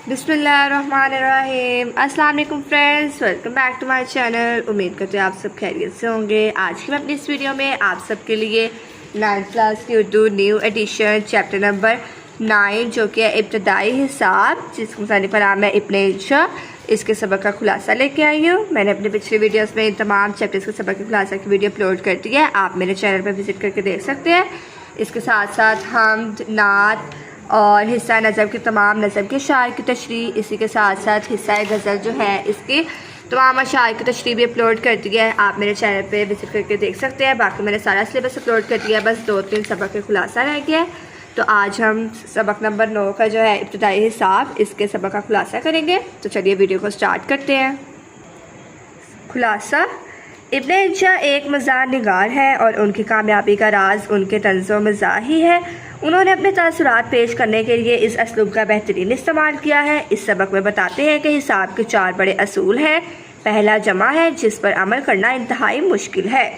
बिस्मिल्लाहिर्रहमानिर्रहीम। अस्सलाम वालेकुम friends, welcome back to my channel. उम्मीद करते हैं आप सब खैरियत से होंगे। आज की मैं अपनी इस वीडियो में आप सबके लिए 9th क्लास की Urdu new edition chapter number 9 जो कि है इब्तदाई हिसाब, जिसका मुसन्निफ़ नाम है इब्न इंशा, इसके सबक का खुलासा लेके आई हूँ। मैंने अपने पिछले वीडियोस में तमाम चैप्टर्स के सबक के खुलासा की वीडियो अपलोड कर दी है, आप मेरे चैनल पर विज़िट करके देख सकते हैं। इसके साथ साथ हम नात और हिस्सा नज़म की तमाम नज़म के शायर की तशरीह, इसी के साथ साथ हिस्सा गज़ल जो है इसकी तमाम अशार की तशरीह भी अपलोड कर दी है, आप मेरे चैनल पे विज़िट करके देख सकते हैं। बाकी मैंने सारा सिलेबस अपलोड कर दिया है, बस 2-3 सबक के खुलासा रह गया है। तो आज हम सबक नंबर 9 का जो है इब्तिदाई हिसाब, इसके सबक का खुलासा करेंगे। तो चलिए वीडियो को स्टार्ट करते हैं। खुलासा: इब्न इंशा एक मज़ाह निगार है और उनकी कामयाबी का राज उनके तंज़ो मज़ाह ही है। उन्होंने अपने तासुरात पेश करने के लिए इस असलूब का बेहतरीन इस्तेमाल किया है। इस सबक में बताते हैं कि हिसाब के 4 बड़े असूल हैं। पहला जमा है, जिस पर अमल करना इंतहाई मुश्किल है।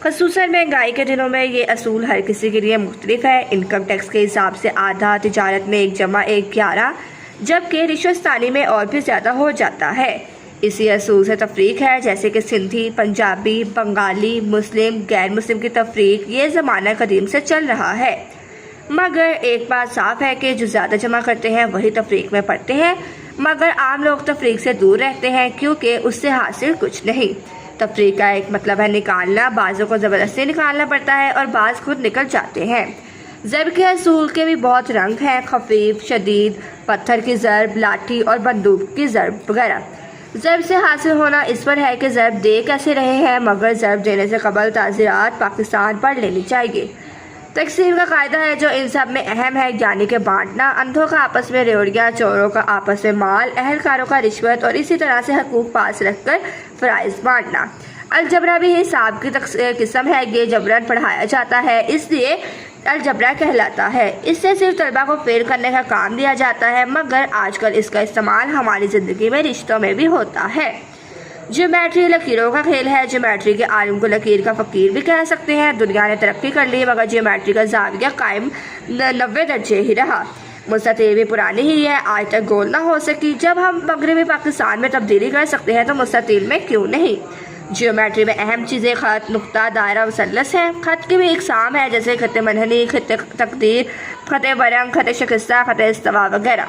ख़ुसूसन महंगाई के दिनों में ये असूल हर किसी के लिए मुख्तलिफ है। इनकम टैक्स के हिसाब से आधा, तिजारत में 1 जमा 1 11, जबकि रिश्वतस्तानी में और भी ज़्यादा हो जाता है। इसी असूल से तफरीक है, जैसे कि सिंधी, पंजाबी, बंगाली, मुस्लिम, गैर मुस्लिम की तफरीक ये ज़माना कदीम से चल रहा है। मगर एक बात साफ है कि जो ज़्यादा जमा करते हैं वही तफरीक में पड़ते हैं, मगर आम लोग तफरीक से दूर रहते हैं क्योंकि उससे हासिल कुछ नहीं। तफरीक का एक मतलब है निकालना, बाज़ों को ज़बरदस्ती निकालना पड़ता है और बाज़ खुद निकल जाते हैं। ज़रब के असूल के भी बहुत रंग हैं, खफीफ, शदीद, पत्थर की ज़रब, लाठी और बंदूक की ज़रब वगैरह। ज़रब से हासिल होना इस पर है कि ज़रब दे कैसे रहे हैं, मगर ज़रब देने से कबल ताज़ीरात पाकिस्तान पढ़ लेनी चाहिए। तकसीम का कायदा है जो इन सब में अहम है, यानी कि बांटना, अंधों का आपस में रेवड़ियाँ, चोरों का आपस में माल, अहलकारों का रिश्वत और इसी तरह से हकूक़ पास रखकर फ़राइज़ बांटना। अलजबरा भी हिसाब की किस्म है, ये जबरन पढ़ाया जाता है, इसलिए अलजबरा कहलाता है। इससे सिर्फ तलबा को फेल करने का काम दिया जाता है, मगर आजकल इसका इस्तेमाल हमारी ज़िंदगी में रिश्तों में भी होता है। ज्योमेट्री लकीरों का खेल है। ज्योमेट्री के आलिम को लकीर का फ़कीर भी कह सकते हैं। दुनिया ने तरक्की कर ली, मगर ज्योमेट्री का ज़ाविया कायम 90 दर्जे ही रहा। मुस्ततील भी पुरानी ही है, आज तक गोल ना हो सकी। जब हम मगरबी पाकिस्तान में तब्दीली कर सकते हैं तो मुस्ततील में क्यों नहीं। ज्योमेट्री में अहम चीज़ें ख़त, नुक्ता, दायरा, मुसल्लस हैं। ख़त की भी इकसाम है, जैसे ख़त मनहनी, ख़त तकदीर, ख़त बरंग, ख़त शिकस्ता, ख़त इस्तवा वगैरह।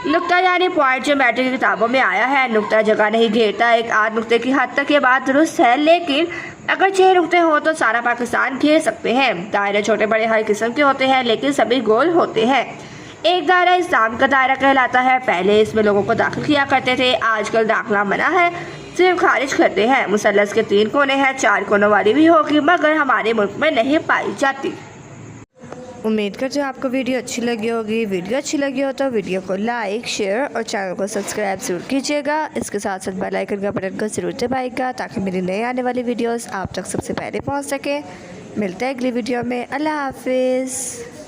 नुक्ता यानी पॉइंट ज्योमेट्री की किताबों में आया है। नुक्ता जगह नहीं घेरता, एक आध नुक्ते की हद तक ये बात दुरुस्त है, लेकिन अगर 6 नुक्ते हो तो सारा पाकिस्तान घेर सकते हैं। दायरे छोटे बड़े हर किस्म के होते हैं, लेकिन सभी गोल होते हैं। एक दायरा इस्लाम का दायरा कहलाता है। पहले इसमें लोगों को दाखिल किया करते थे, आजकल दाखिला मना है, सिर्फ खारिज करते हैं। मुसल्लस के 3 कोने हैं, 4 कोनों वाली भी होगी, मगर हमारे मुल्क में नहीं पाई जाती। उम्मीद करते हैं आपको वीडियो अच्छी लगी होगी। वीडियो अच्छी लगी हो तो वीडियो को लाइक, शेयर और चैनल को सब्सक्राइब ज़रूर कीजिएगा। इसके साथ साथ बेल आइकन का बटन को ज़रूर दबाइएगा ताकि मेरी नई आने वाली वीडियोस आप तक सबसे पहले पहुंच सके। मिलते हैं अगली वीडियो में। अल्लाह हाफिज़।